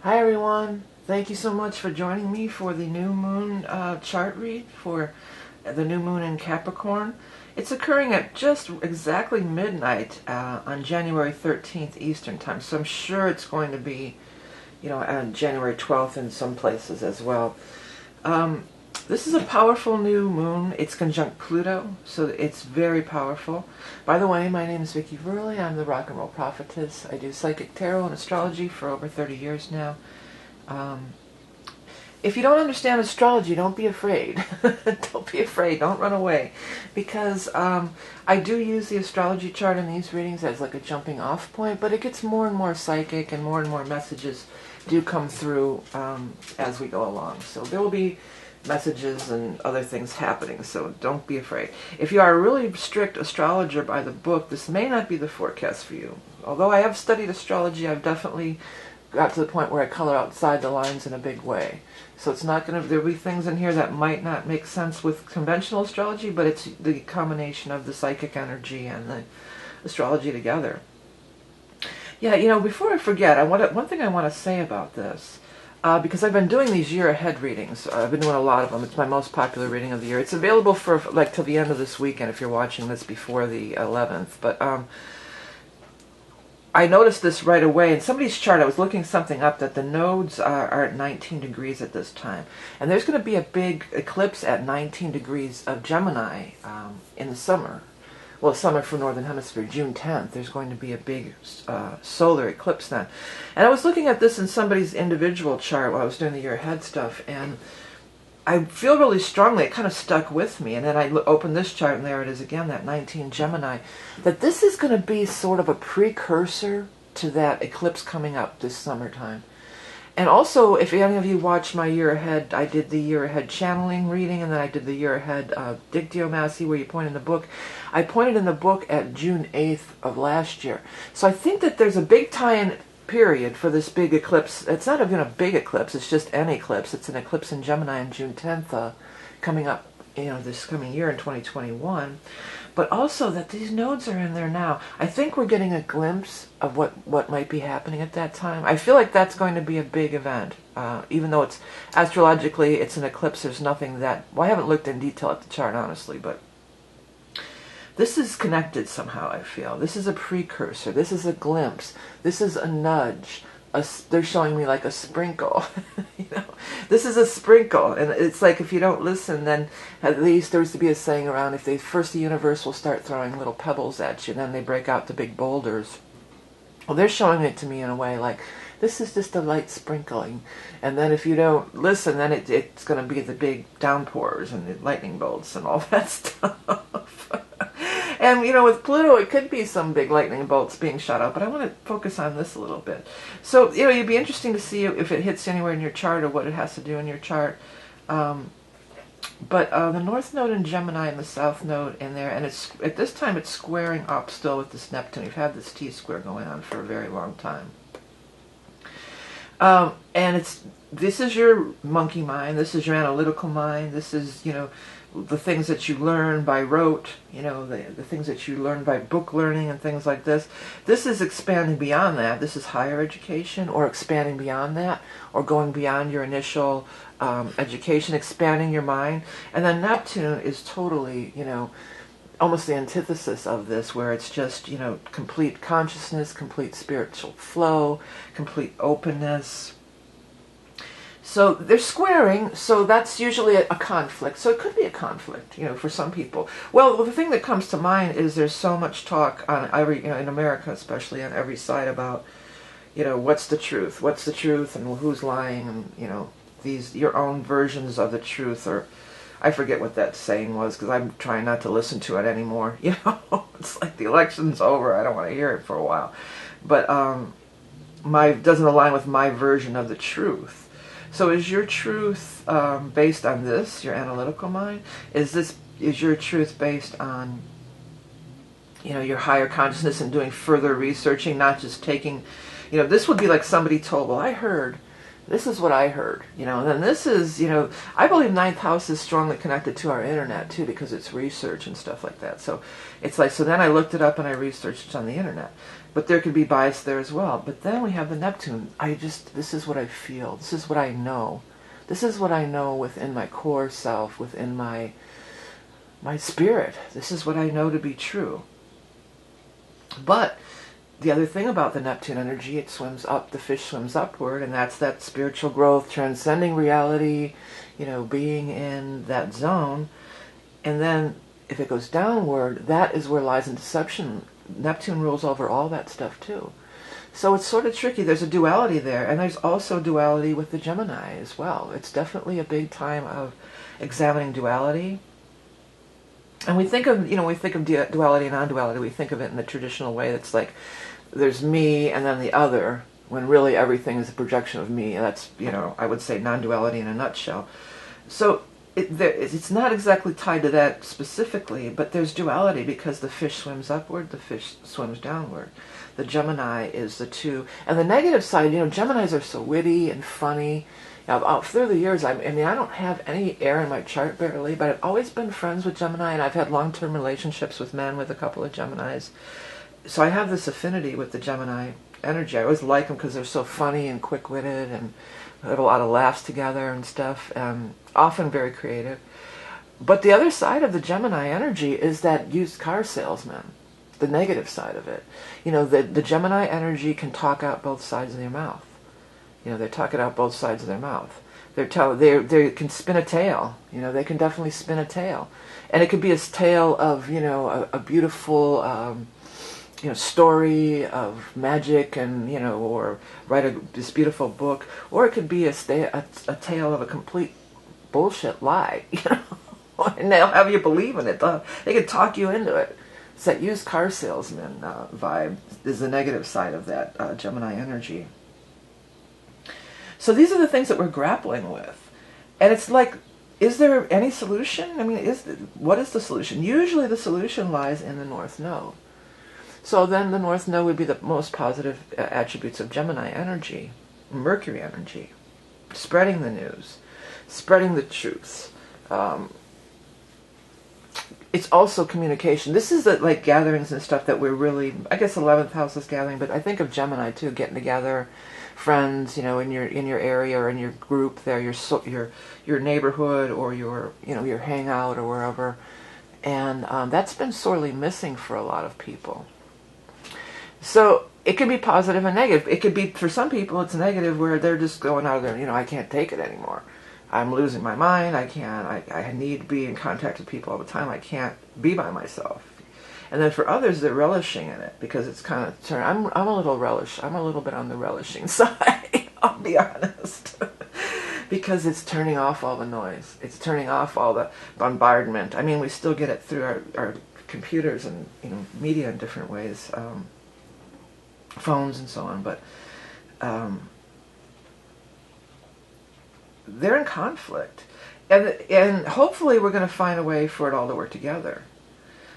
Hi everyone, thank you so much for joining me for the new moon chart read for the new moon in Capricorn. It's occurring at just exactly midnight on January 13th Eastern time, so I'm sure it's going to be, on January 12th in some places as well. This is a powerful new moon. It's conjunct Pluto, so it's very powerful. By the way, my name is Vickieverlie. I'm the rock and roll prophetess. I do psychic tarot and astrology for over 30 years now. If you don't understand astrology, don't be afraid. Don't be afraid. Don't run away. Because I do use the astrology chart in these readings as like a jumping off point, but it gets more and more psychic and more messages do come through as we go along. So there will be messages and other things happening, so don't be afraid. If you are a really strict astrologer by the book, this may not be the forecast for you. Although I have studied astrology, I've definitely got to the point where I color outside the lines in a big way. So it's not going to, there'll be things in here that might not make sense with conventional astrology, but it's the combination of the psychic energy and the astrology together. Yeah, before I forget, one thing I want to say about this, because I've been doing these year ahead readings. I've been doing a lot of them. It's my most popular reading of the year. It's available for like till the end of this weekend if you're watching this before the 11th. But I noticed this right away in somebody's chart. I was looking something up that the nodes are at 19 degrees at this time. And there's going to be a big eclipse at 19 degrees of Gemini in the summer. Well, summer for Northern Hemisphere, June 10th, there's going to be a big solar eclipse then. And I was looking at this in somebody's individual chart while I was doing the year ahead stuff, and I feel really strongly, it kind of stuck with me, and then I opened this chart, and there it is again, that 19 Gemini, that this is going to be sort of a precursor to that eclipse coming up this summertime. And also, if any of you watched my year ahead, I did the year ahead channeling reading, and then I did the year ahead dictiomancy where you point in the book. I pointed in the book at June 8th of last year. So I think that there's a big tie-in period for this big eclipse. It's not even a big eclipse, it's just an eclipse. It's an eclipse in Gemini on June 10th coming up, this coming year in 2021. But also that these nodes are in there now. I think we're getting a glimpse of what might be happening at that time. I feel like that's going to be a big event. Even though it's astrologically, it's an eclipse, there's nothing that... Well, I haven't looked in detail at the chart, honestly, but this is connected somehow, I feel. This is a precursor. This is a glimpse. This is a nudge. They're showing me like a sprinkle. This is a sprinkle, and it's like if you don't listen, then at least there used to be a saying around, if first the universe will start throwing little pebbles at you, then they break out the big boulders. Well, they're showing it to me in a way like, this is just a light sprinkling, and then if you don't listen, then it's going to be the big downpours and the lightning bolts and all that stuff. And, with Pluto, it could be some big lightning bolts being shot out, but I want to focus on this a little bit. So, it'd be interesting to see if it hits anywhere in your chart or what it has to do in your chart. But the North Node in Gemini and the South Node in there, and it's at this time it's squaring up still with this Neptune. We've had this T-square going on for a very long time. And this is your monkey mind, this is your analytical mind, this is, the things that you learn by rote, the things that you learn by book learning and things like this. This is expanding beyond that. This is higher education, or expanding beyond that, or going beyond your initial education, expanding your mind. And then Neptune is totally, almost the antithesis of this, where it's just, complete consciousness, complete spiritual flow, complete openness. So they're squaring, so that's usually a conflict. So it could be a conflict, for some people. Well, the thing that comes to mind is there's so much talk on every, in America especially, on every side about, what's the truth? What's the truth, and who's lying, and, your own versions of the truth, or I forget what that saying was, because I'm trying not to listen to it anymore. It's like the election's over. I don't want to hear it for a while. But doesn't align with my version of the truth. So is your truth based on this, your analytical mind? Is your truth based on, your higher consciousness and doing further researching, not just taking, this would be like somebody told, well, I heard, this is what I heard, and then this is, I believe ninth house is strongly connected to our internet too, because it's research and stuff like that. So it's like, so then I looked it up and I researched on the internet. But there could be bias there as well. But then we have the Neptune. This is what I feel. This is what I know. This is what I know within my core self, within my spirit. This is what I know to be true. But the other thing about the Neptune energy, it swims up, the fish swims upward, and that's that spiritual growth, transcending reality, being in that zone. And then if it goes downward, that is where lies and deception. Neptune rules over all that stuff too. So it's sort of tricky. There's a duality there, and there's also duality with the Gemini as well. It's definitely a big time of examining duality. And we think of, duality and non-duality, we think of it in the traditional way that's like, there's me and then the other, when really everything is a projection of me. That's, I would say non-duality in a nutshell. So it's not exactly tied to that specifically, but there's duality because the fish swims upward, the fish swims downward. The Gemini is the two. And the negative side, Geminis are so witty and funny. Through the years, I don't have any air in my chart barely, but I've always been friends with Gemini, and I've had long-term relationships with men with a couple of Geminis. So I have this affinity with the Gemini energy. I always like them because they're so funny and quick-witted, and have a lot of laughs together and stuff, often very creative. But the other side of the Gemini energy is that used car salesman, the negative side of it. The Gemini energy can talk out both sides of their mouth. They talk it out both sides of their mouth. They can spin a tale. They can definitely spin a tale. And it could be a tale of, a beautiful, story of magic and, or write this beautiful book. Or it could be a tale of a complete bullshit lie, and they'll have you believe in it. They can talk you into it. It's that used car salesman vibe is the negative side of that Gemini energy. So these are the things that we're grappling with. And it's like, is there any solution? What is the solution? Usually the solution lies in the North Node. So then the North Node would be the most positive attributes of Gemini energy, Mercury energy, spreading the news, spreading the truth. It's also communication. This is like gatherings and stuff that we're really, I guess 11th house is gathering, but I think of Gemini too, getting together, friends, in your area or in your group there, your neighborhood or your hangout or wherever. And that's been sorely missing for a lot of people. So it can be positive and negative. It could be, for some people, it's negative where they're just going out there, I can't take it anymore. I'm losing my mind. I need to be in contact with people all the time. I can't be by myself. And then for others, they're relishing in it because it's kind of I'm a little bit on the relishing side, I'll be honest. Because it's turning off all the noise. It's turning off all the bombardment. We still get it through our computers and, media in different ways, phones and so on, but they're in conflict. And hopefully we're going to find a way for it all to work together.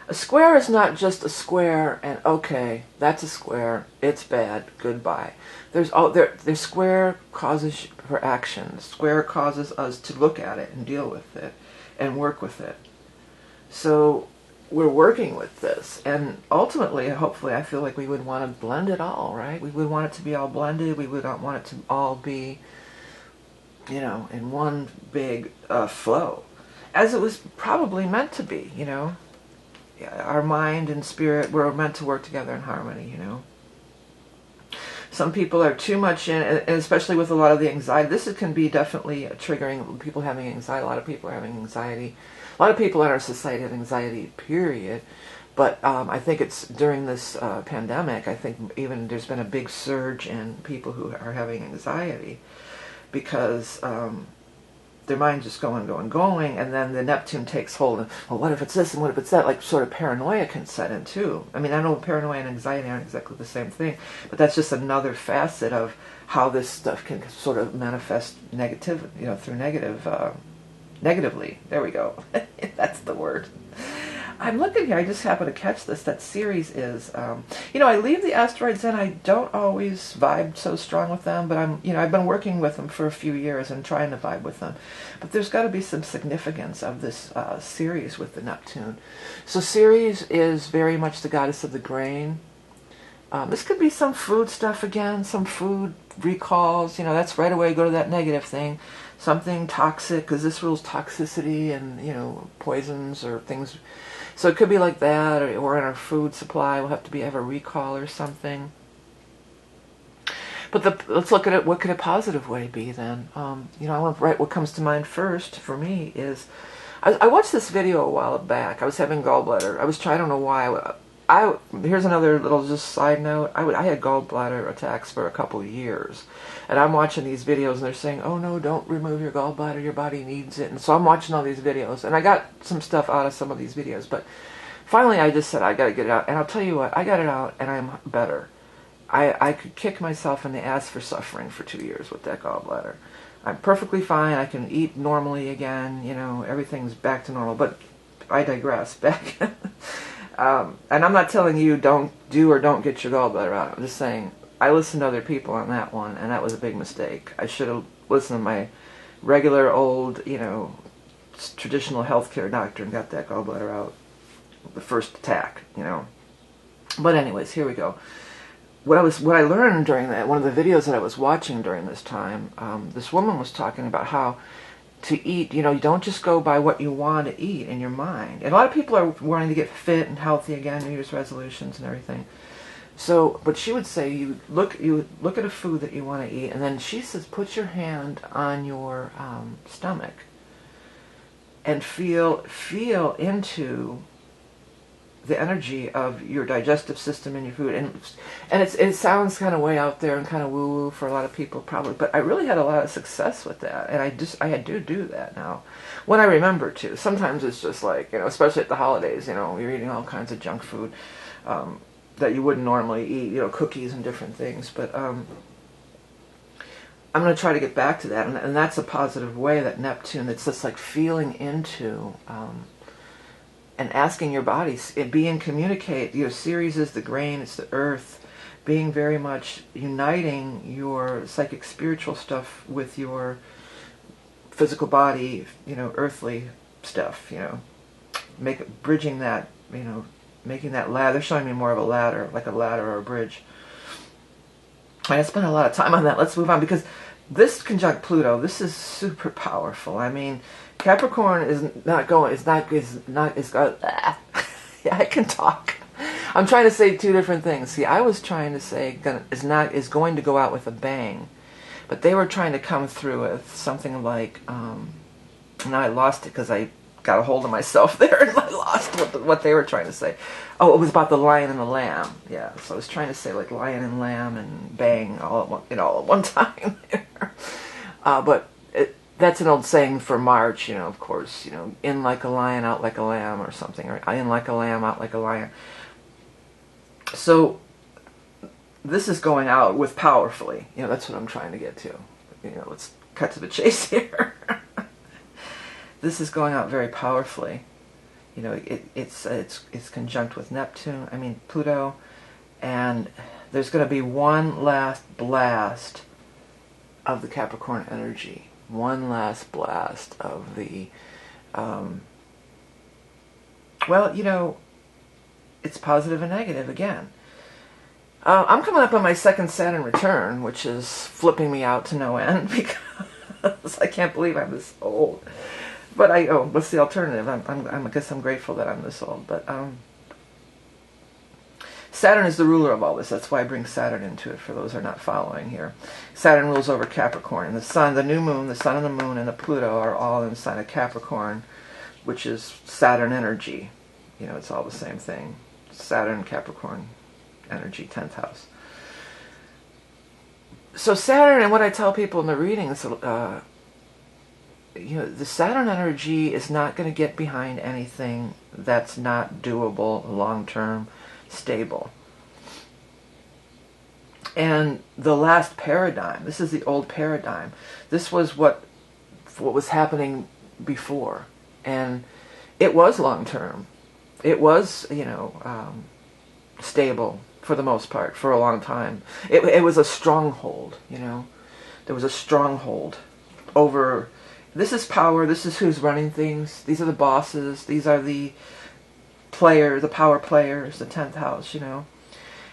A square is not just a square and okay, that's a square, it's bad, goodbye. There's square causes for action. Square causes us to look at it and deal with it and work with it. So we're working with this, and ultimately, hopefully, I feel like we would want to blend it all, right? We would want it to be all blended. We would not want it to all be, in one big flow, as it was probably meant to be, Our mind and spirit were meant to work together in harmony, Some people are too much in, and especially with a lot of the anxiety. This can be definitely triggering people having anxiety. A lot of people are having anxiety. A lot of people in our society have anxiety, period. But I think it's during this pandemic, I think even there's been a big surge in people who are having anxiety because their mind's just going, and then the Neptune takes hold of, well, what if it's this and what if it's that? Like sort of paranoia can set in too. I know paranoia and anxiety aren't exactly the same thing, but that's just another facet of how this stuff can sort of manifest through negatively. There we go. That's the word. I'm looking here, I just happened to catch this, that Ceres is, I leave the asteroids in, I don't always vibe so strong with them, but I've been working with them for a few years and trying to vibe with them. But there's got to be some significance of this Ceres with the Neptune. So Ceres is very much the goddess of the grain, This could be some food stuff again, some food recalls. You know, that's right away go to that negative thing. Something toxic, because this rules toxicity and, you know, poisons or things. So it could be like that, or in our food supply we'll have to have a recall or something. But let's look at it. What could a positive way be then? You know, I want to write what comes to mind first for me is, I watched this video a while back. I was having gallbladder. I don't know why. Here's another little just side note. I had gallbladder attacks for a couple of years. And I'm watching these videos and they're saying, oh no, don't remove your gallbladder, your body needs it. And so I'm watching all these videos. And I got some stuff out of some of these videos. But finally I just said, I got to get it out. And I'll tell you what, I got it out and I'm better. I could kick myself in the ass for suffering for 2 years with that gallbladder. I'm perfectly fine. I can eat normally again. You know, everything's back to normal. But I digress. Back. And I'm not telling you don't do or don't get your gallbladder out. I'm just saying I listened to other people on that one, and that was a big mistake. I should have listened to my regular old, you know, traditional healthcare doctor and got that gallbladder out the first attack, you know. But anyways, here we go. What I learned during that, one of the videos that I was watching during this time, this woman was talking about how to eat, you know, you don't just go by what you want to eat in your mind. And a lot of people are wanting to get fit and healthy again, New Year's resolutions and everything. So, but she would say you look at a food that you want to eat, and then she says put your hand on your stomach and feel into the energy of your digestive system in your food. And it sounds kind of way out there and kind of woo-woo for a lot of people probably, but I really had a lot of success with that, and I do that now when I remember to. Sometimes it's just like, you know, especially at the holidays, you know, you're eating all kinds of junk food that you wouldn't normally eat, you know, cookies and different things. But I'm going to try to get back to that, and that's a positive way, that Neptune, it's just like feeling into and asking your body, communicate. You know, Ceres is the grain, it's the earth, being very much uniting your psychic spiritual stuff with your physical body, you know, earthly stuff, you know, bridging that, you know, making that ladder. They're showing me more of a ladder, like a ladder or a bridge. I spent a lot of time on that. Let's move on, because this conjunct Pluto, this is super powerful. I mean, Capricorn yeah, I can talk. I'm trying to say two different things. See, I was trying to say is going to go out with a bang, but they were trying to come through with something like, now I lost it because I got a hold of myself there and I lost what they were trying to say. Oh, it was about the lion and the lamb. Yeah, so I was trying to say like lion and lamb and bang all at one time there. But that's an old saying for March, you know, of course, you know, in like a lion, out like a lamb or something, or in like a lamb, out like a lion. So this is going out with powerfully, you know, that's what I'm trying to get to. You know, let's cut to the chase here. This is going out very powerfully. You know, it's conjunct with Neptune, Pluto, and there's going to be one last blast of the Capricorn energy. One last blast of the, well, you know, it's positive and negative again. I'm coming up on my second Saturn return, which is flipping me out to no end, because I can't believe I'm this old. But what's the alternative? I guess I'm grateful that I'm this old. But Saturn is the ruler of all this. That's why I bring Saturn into it, for those who are not following here. Saturn rules over Capricorn. And the sun, the new moon, the sun and the moon and the Pluto are all in the sign of Capricorn, which is Saturn energy. You know, it's all the same thing. Saturn, Capricorn energy, 10th house. So Saturn, and what I tell people in the readings, you know, the Saturn energy is not going to get behind anything that's not doable, long-term, stable. And the last paradigm, this is the old paradigm. This was what was happening before. And it was long-term. It was, you know, stable for the most part, for a long time. It was a stronghold, you know. There was a stronghold over... This is power, this is who's running things, these are the bosses, these are the players, the power players, the 10th house, you know.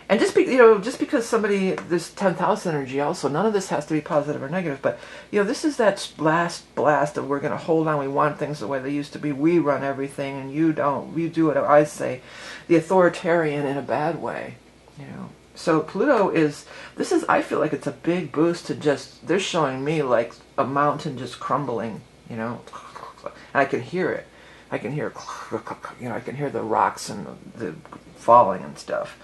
And just because somebody, this 10th house energy also, none of this has to be positive or negative, but, this is that last blast of we're going to hold on, we want things the way they used to be, we run everything, and you don't, you do what I say, the authoritarian in a bad way, So Pluto I feel like it's a big boost to they're showing me like a mountain just crumbling, and I can hear it. I can hear, I can hear the rocks and the falling and stuff.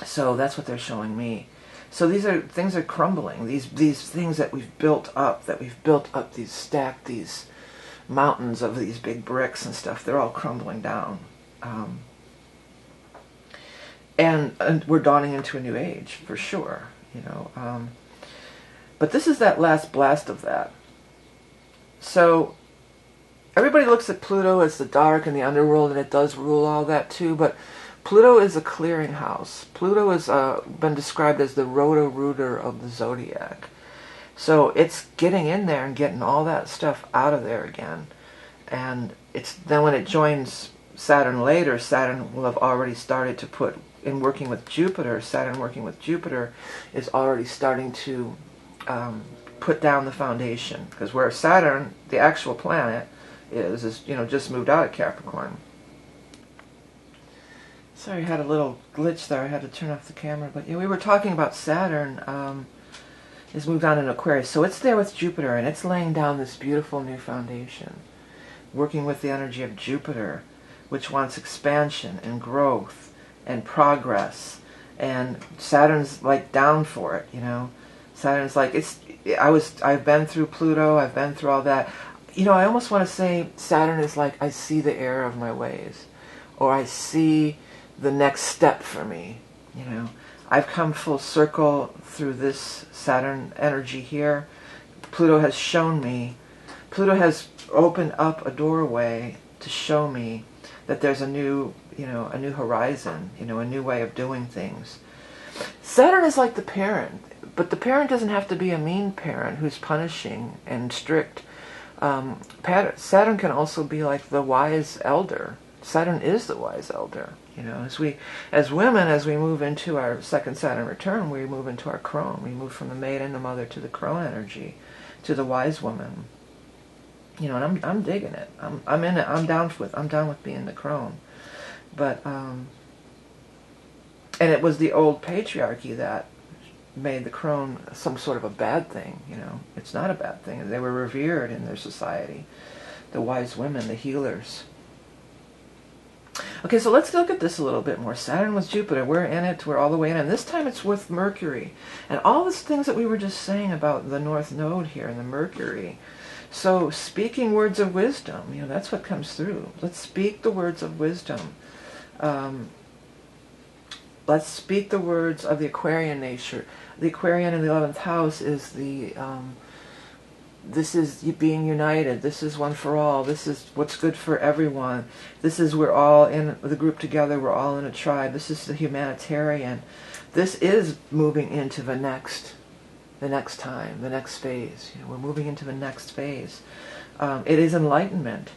So that's what they're showing me. So things are crumbling. These things that we've built up, stacked these mountains of these big bricks and stuff, they're all crumbling down. And we're dawning into a new age, for sure, But this is that last blast of that. So everybody looks at Pluto as the dark and the underworld, and it does rule all that too, but Pluto is a clearinghouse. Pluto has been described as the roto-rooter of the zodiac. So it's getting in there and getting all that stuff out of there again. And then when it joins Saturn later, Saturn will have already started to put, in working with Jupiter, Saturn working with Jupiter is already starting to put down the foundation. Because where Saturn, the actual planet, is just moved out of Capricorn. Sorry, I had a little glitch there. I had to turn off the camera. But we were talking about Saturn is moved on in Aquarius. So it's there with Jupiter, and it's laying down this beautiful new foundation, working with the energy of Jupiter, which wants expansion and growth and progress. And Saturn's like down for it, Saturn's like, I've been through Pluto, I've been through all that. I almost want to say Saturn is like, I see the error of my ways, or I see the next step for me. I've come full circle through this Saturn energy here. Pluto has shown me, Pluto has opened up a doorway to show me that there's a new horizon, a new way of doing things. Saturn is like the parent, but the parent doesn't have to be a mean parent who's punishing and strict. Saturn can also be like the wise elder. Saturn is the wise elder. As women, as we move into our second Saturn return, we move into our crone. We move from the maiden, the mother, to the crone energy, to the wise woman. And I'm digging it. I'm in it. I'm down with being the crone. But and it was the old patriarchy that made the crone some sort of a bad thing. It's not a bad thing. They were revered in their society. The wise women, the healers. Okay, so let's look at this a little bit more. Saturn with Jupiter, we're in it, we're all the way in, and this time it's with Mercury. And all these things that we were just saying about the North Node here and the Mercury. So speaking words of wisdom, that's what comes through. Let's speak the words of wisdom. Let's speak the words of the Aquarian nature. The Aquarian in the 11th house is this is being united. This is one for all. This is what's good for everyone. This is we're all in the group together. We're all in a tribe. This is the humanitarian. This is moving into the next time, the next phase. We're moving into the next phase. It is enlightenment.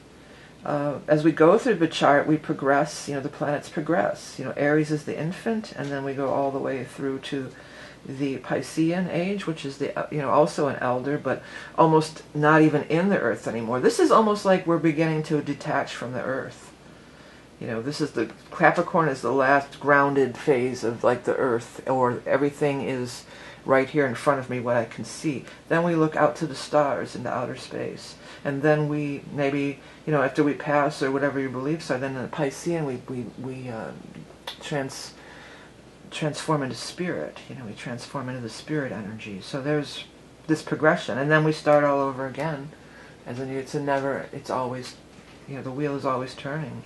As we go through the chart, we progress. The planets progress. Aries is the infant, and then we go all the way through to the Piscean age, which is also an elder, but almost not even in the earth anymore. This is almost like we're beginning to detach from the earth. This is the Capricorn is the last grounded phase of like the earth, or everything is right here in front of me, what I can see. Then we look out to the stars into outer space, and then we maybe after we pass or whatever your beliefs are, then in the Piscean we transform into spirit. We transform into the spirit energy. So there's this progression, and then we start all over again. It's always, the wheel is always turning.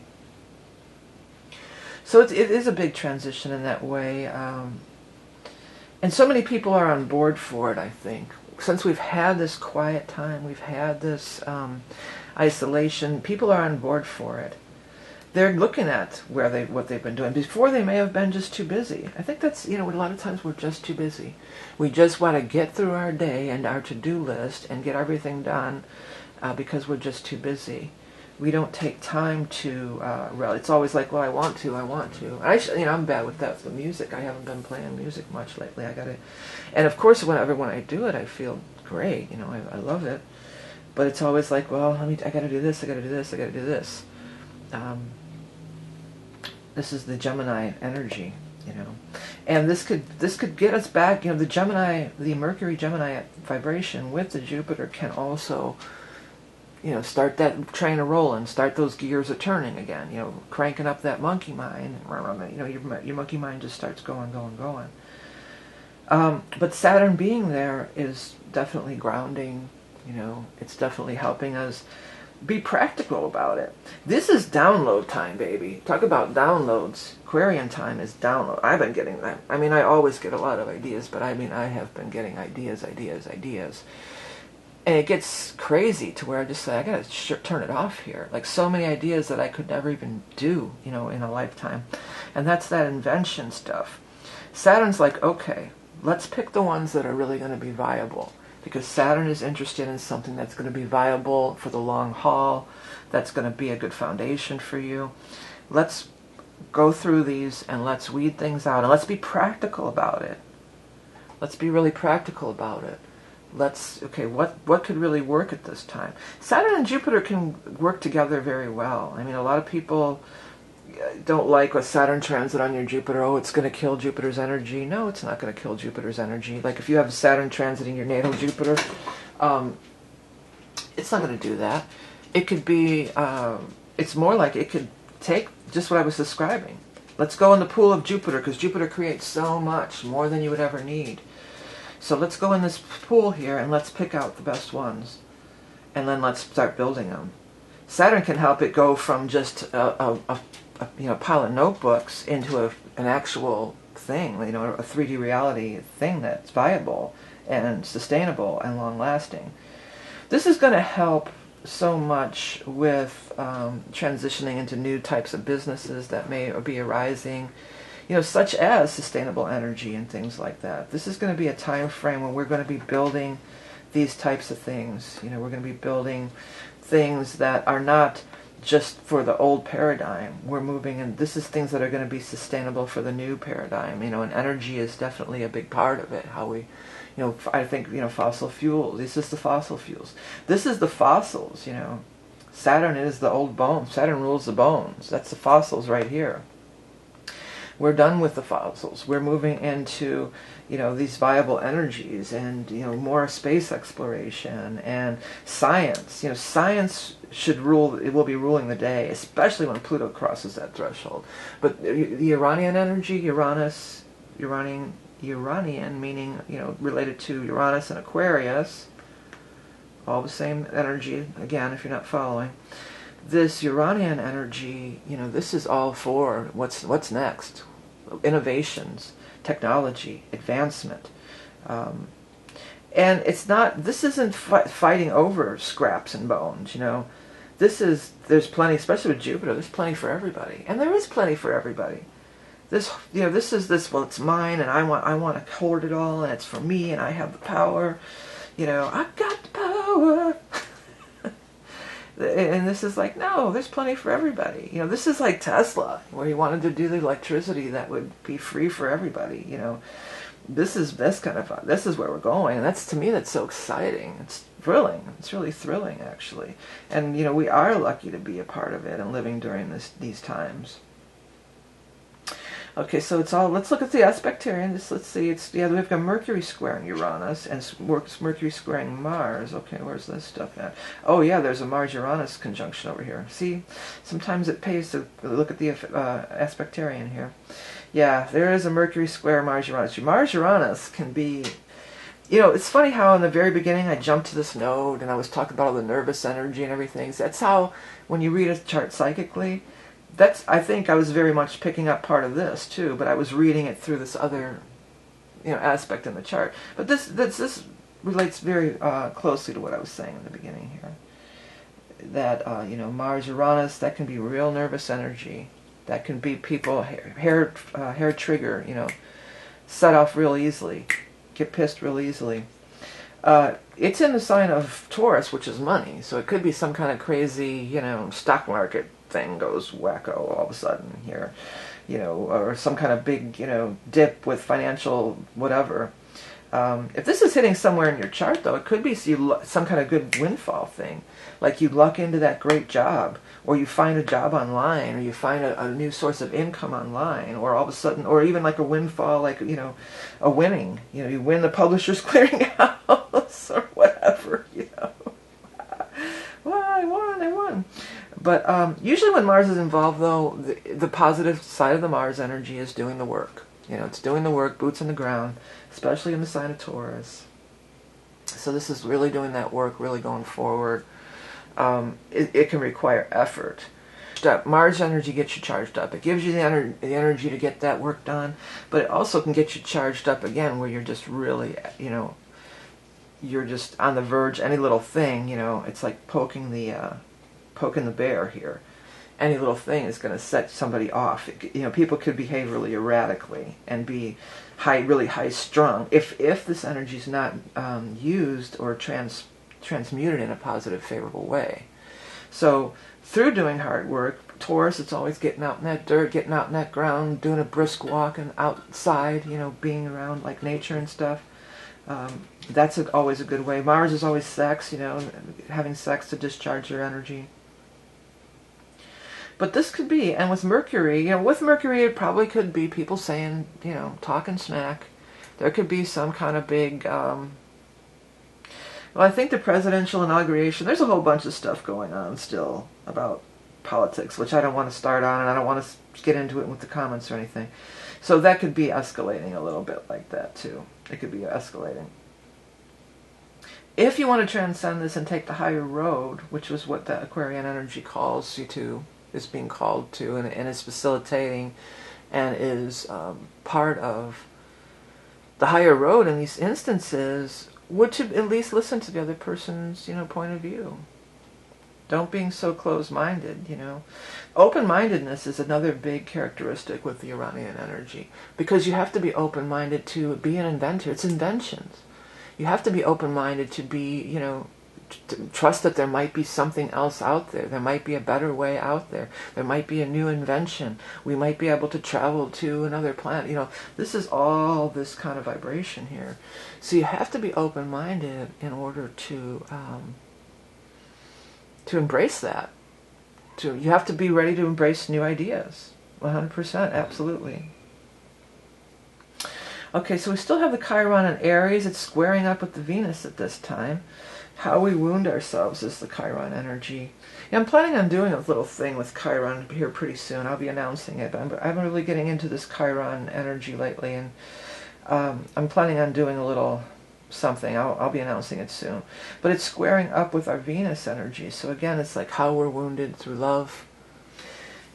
So it is a big transition in that way, and so many people are on board for it. I think since we've had this quiet time, we've had this isolation, people are on board for it. They're looking at what they've been doing. Before, they may have been just too busy. I think that's, a lot of times we're just too busy. We just want to get through our day and our to-do list and get everything done because we're just too busy. we don't take time to, it's always like, well, I want to. I'm bad with that, with the music. I haven't been playing music much lately. And of course, whenever I do it, I feel great, I love it. But it's always like, well, I gotta do this, I gotta do this, I gotta do this. This is the Gemini energy, and this could get us back. The Mercury Gemini vibration with the Jupiter can also, start that train a rolling, start those gears a turning again. Cranking up that monkey mind. Your monkey mind just starts going. But Saturn being there is definitely grounding. It's definitely helping us be practical about it. This is download time, baby. Talk about downloads. Aquarian time is download. I've been getting that. I always get a lot of ideas, but I have been getting ideas. And it gets crazy to where I just say, I gotta turn it off here. Like so many ideas that I could never even do, in a lifetime. And that's that invention stuff. Saturn's like, okay, let's pick the ones that are really going to be viable. Because Saturn is interested in something that's going to be viable for the long haul, that's going to be a good foundation for you. Let's go through these and let's weed things out, and let's be practical about it. Let's be really practical about it. What could really work at this time? Saturn and Jupiter can work together very well. A lot of people don't like a Saturn transit on your Jupiter. Oh, it's going to kill Jupiter's energy. No, it's not going to kill Jupiter's energy. Like if you have Saturn transiting your natal Jupiter, it's not going to do that. It could be, it's more like it could take just what I was describing. Let's go in the pool of Jupiter, because Jupiter creates so much, more than you would ever need. So let's go in this pool here and let's pick out the best ones. And then let's start building them. Saturn can help it go from just a pile of notebooks into an actual thing, a 3D reality thing that's viable and sustainable and long-lasting. This is going to help so much with transitioning into new types of businesses that may be arising, such as sustainable energy and things like that. This is going to be a time frame when we're going to be building these types of things. We're going to be building things that are not just for the old paradigm. We're moving, and this is things that are going to be sustainable for the new paradigm. And energy is definitely a big part of it. How we, I think, fossil fuels. This is the fossil fuels. This is the fossils. Saturn is the old bones. Saturn rules the bones. That's the fossils right here. We're done with the fossils. We're moving into, these viable energies and, more space exploration and science. Science should rule, it will be ruling the day, especially when Pluto crosses that threshold. But the Uranian energy, Uranian meaning, related to Uranus and Aquarius, all the same energy, again, if you're not following. This Uranian energy, this is all for what's next. Innovations, technology, advancement. And this isn't fighting over scraps and bones, there's plenty, especially with Jupiter, there's plenty for everybody. And there is plenty for everybody. Well, it's mine, and I want to hoard it all, and it's for me, and I have the power. I've got the power. And this is like, no, there's plenty for everybody. This is like Tesla, where he wanted to do the electricity that would be free for everybody. This is where we're going, and to me that's so exciting. It's thrilling. It's really thrilling, actually. And we are lucky to be a part of it and living during these times. Okay, so let's look at the aspectarian. Let's see, we've got Mercury squaring Uranus and Mercury squaring Mars. Okay, where's this stuff at? Oh yeah, there's a Mars-Uranus conjunction over here. See, sometimes it pays to look at the aspectarian here. Yeah, there is a Mercury square Mars-Uranus. Mars-Uranus can be, it's funny how in the very beginning I jumped to this node and I was talking about all the nervous energy and everything. So that's how, when you read a chart psychically, I think I was very much picking up part of this too, but I was reading it through this other, aspect in the chart. But this relates very closely to what I was saying in the beginning here. That Mars Uranus, that can be real nervous energy. That can be people hair trigger, set off real easily, get pissed real easily. It's in the sign of Taurus, which is money. So it could be some kind of crazy, stock market thing goes wacko all of a sudden here, or some kind of big, dip with financial whatever. If this is hitting somewhere in your chart, though, it could be some kind of good windfall thing. Like you luck into that great job, or you find a job online, or you find a new source of income online, or all of a sudden, or even like a windfall, like, a winning. You win the Publishers Clearinghouse or whatever, Well, I won. But usually when Mars is involved, though, the positive side of the Mars energy is doing the work. It's doing the work, boots on the ground, especially in the sign of Taurus. So this is really doing that work, really going forward. It can require effort. Mars energy gets you charged up. It gives you the energy to get that work done, but it also can get you charged up again where you're just really, you're just on the verge. Any little thing, it's like poking the bear here. Any little thing is going to set somebody off. People could behave really erratically and be really high strung if this energy is not used or transmuted in a positive, favorable way. So through doing hard work, Taurus, it's always getting out in that dirt, getting out in that ground, doing a brisk walk and outside, being around like nature and stuff. That's always a good way. Mars is always sex, having sex to discharge your energy. But this could be, and with Mercury, with Mercury it probably could be people saying, talking smack. There could be some kind of big, well, I think the presidential inauguration, there's a whole bunch of stuff going on still about politics, which I don't want to start on, and I don't want to get into it with the comments or anything. So that could be escalating a little bit like that too. It could be escalating. If you want to transcend this and take the higher road, which was what the Aquarian energy calls you to, is being called to, and is facilitating, and is part of the higher road in these instances, would to at least listen to the other person's, point of view. Don't being so closed-minded, Open-mindedness is another big characteristic with the Uranian energy, because you have to be open-minded to be an inventor. It's inventions. You have to be open-minded to be, to trust that there might be something else out there. There might be a better way out there. There might be a new invention. We might be able to travel to another planet. This is all this kind of vibration here. So you have to be open-minded in order to embrace that. You have to be ready to embrace new ideas. 100%, absolutely. Okay, so we still have the Chiron in Aries. It's squaring up with the Venus at this time. How we wound ourselves is the Chiron energy. Yeah, I'm planning on doing a little thing with Chiron here pretty soon. I'll be announcing it, but I've been really getting into this Chiron energy lately, and I'm planning on doing a little something. I'll be announcing it soon. But it's squaring up with our Venus energy. So again, it's like how we're wounded through love.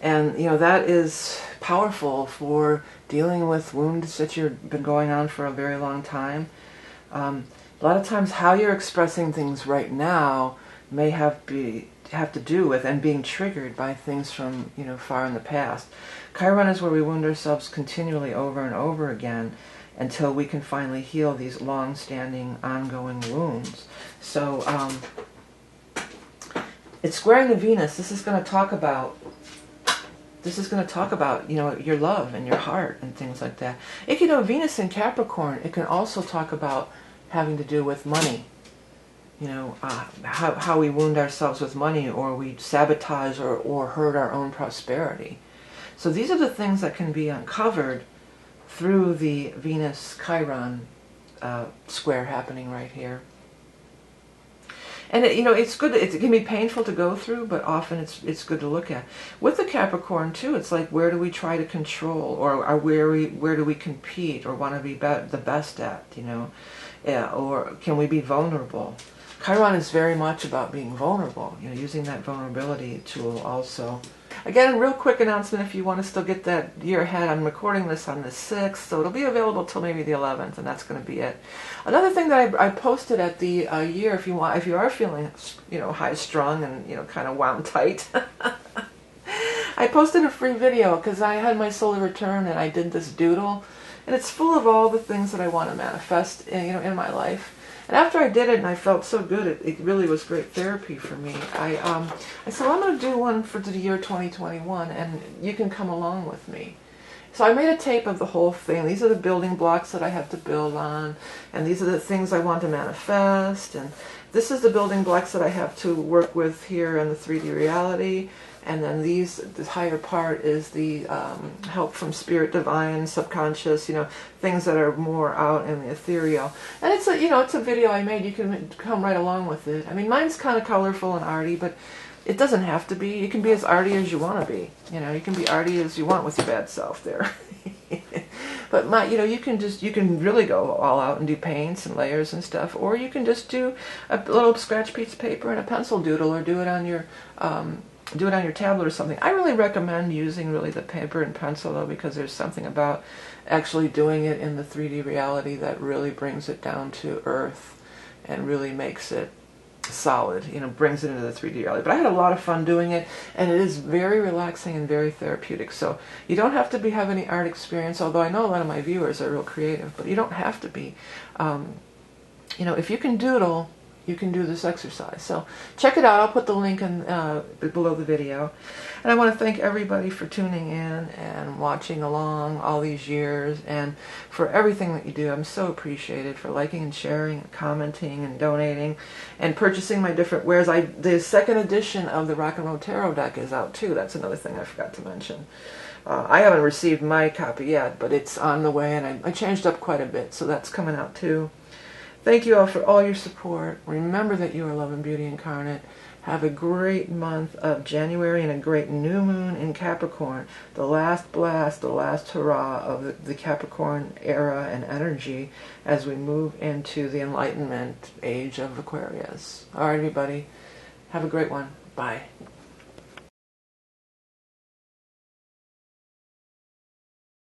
And, that is powerful for dealing with wounds that have been going on for a very long time. A lot of times how you're expressing things right now may have to do with and being triggered by things from, far in the past. Chiron is where we wound ourselves continually over and over again until we can finally heal these long-standing, ongoing wounds. So, it's squaring the Venus. This is going to talk about your love and your heart and things like that. Venus in Capricorn, it can also talk about having to do with money. How we wound ourselves with money, or we sabotage or hurt our own prosperity. So these are the things that can be uncovered through the Venus-Chiron square happening right here. And it's good. It can be painful to go through, but often it's good to look at. With the Capricorn too, it's like, where do we try to control, or where do we compete, or want to be the best at, or can we be vulnerable? Chiron is very much about being vulnerable, using that vulnerability tool also. Again, a real quick announcement, if you want to still get that year ahead, I'm recording this on the 6th, so it'll be available till maybe the 11th, and that's going to be it. Another thing that I posted at the year, if you are feeling, high strung and, kind of wound tight, I posted a free video because I had my solar return and I did this doodle, and it's full of all the things that I want to manifest, in my life. And after I did it and I felt so good, it really was great therapy for me. I said, well, I'm going to do one for the year 2021, and you can come along with me. So I made a tape of the whole thing. These are the building blocks that I have to build on, and these are the things I want to manifest, and this is the building blocks that I have to work with here in the 3D reality. And then this higher part is the help from spirit, divine, subconscious, things that are more out in the ethereal. And it's it's a video I made. You can come right along with it. I mean, mine's kind of colorful and arty, but it doesn't have to be. You can be as arty as you want to be. You can be arty as you want with your bad self there. But you can really go all out and do paints and layers and stuff, or you can just do a little scratch piece of paper and a pencil doodle, or do it on your tablet or something. I really recommend using the paper and pencil though, because there's something about actually doing it in the 3D reality that really brings it down to earth and really makes it solid, brings it into the 3D reality. But I had a lot of fun doing it, and it is very relaxing and very therapeutic. So you don't have to have any art experience, although I know a lot of my viewers are real creative, but you don't have to be. If you can doodle, you can do this exercise. So check it out. I'll put the link in below the video. And I want to thank everybody for tuning in and watching along all these years, and for everything that you do. I'm so appreciated for liking and sharing and commenting and donating and purchasing my different wares. The second edition of the Rock and Roll Tarot deck is out too. That's another thing I forgot to mention. I haven't received my copy yet, but it's on the way, and I changed up quite a bit, so that's coming out too. Thank you all for all your support. Remember that you are love and beauty incarnate. Have a great month of January and a great new moon in Capricorn. The last blast, the last hurrah of the Capricorn era and energy as we move into the enlightenment age of Aquarius. All right, everybody. Have a great one. Bye.